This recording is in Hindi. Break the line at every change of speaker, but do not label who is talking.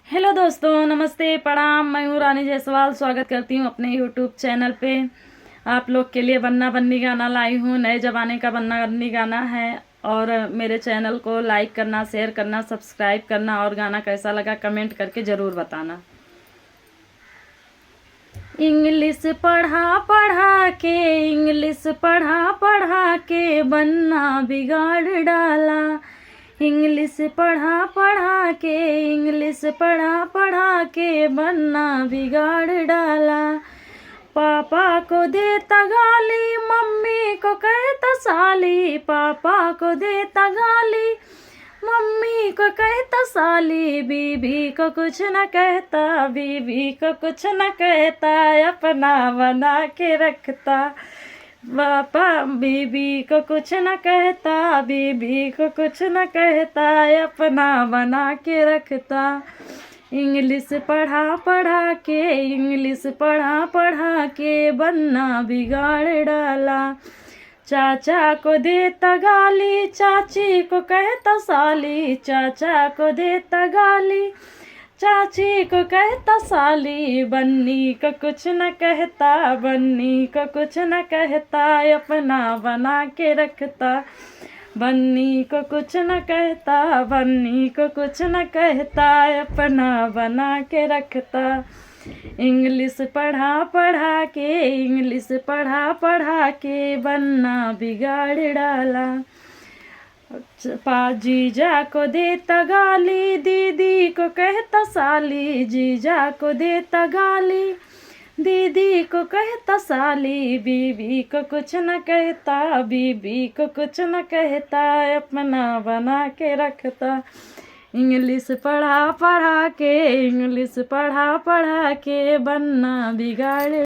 हेलो दोस्तों, नमस्ते, प्रणाम। मैं हूँ रानी जायसवाल। स्वागत करती हूँ अपने यूट्यूब चैनल पे। आप लोग के लिए बन्ना बन्नी गाना लाई हूँ। नए ज़माने का बन्ना बन्नी गाना है। और मेरे चैनल को लाइक करना, शेयर करना, सब्सक्राइब करना और गाना कैसा लगा कमेंट करके ज़रूर बताना। इंग्लिश पढ़ा पढ़ा के, इंग्लिश पढ़ा पढ़ा के बन्ना बिगाड़ डाला। इंग्लिश पढ़ा पढ़ा के, इंग्लिश पढ़ा पढ़ा के बन्ना बिगाड़ डाला। पापा को देता गाली, मम्मी को कहता साली। पापा को देता गाली, मम्मी को कहता साली। बीबी को कुछ न कहता, बीबी को कुछ न कहता, अपना बना के रखता। पापा बीबी को कुछ न कहता, बीबी को कुछ न कहता, अपना बना के रखता। इंग्लिश पढ़ा पढ़ा के, इंग्लिश पढ़ा पढ़ा के बन्ना बिगाड़ डाला। चाचा को देता गाली, चाची को कहता साली। चाचा को देता गाली, चाची को कहता साली। बन्नी को कुछ न कहता, बन्नी को कुछ न कहता, अपना बना के रखता। बन्नी को कुछ न कहता, बन्नी को कुछ न कहता, अपना बना के रखता। इंग्लिश पढ़ा पढ़ा के, इंग्लिश पढ़ा पढ़ा के बन्ना बिगाड़ डाला। जीजा को देता गाली, दीदी को कहता साली। जीजा को देता गाली, दीदी को कहता साली। बीबी को कुछ न कहता, बीबी को कुछ न कहता, अपना बना के रखता। इंग्लिश पढ़ा पढ़ा के, इंग्लिश पढ़ा पढ़ा के बन्ना बिगाड़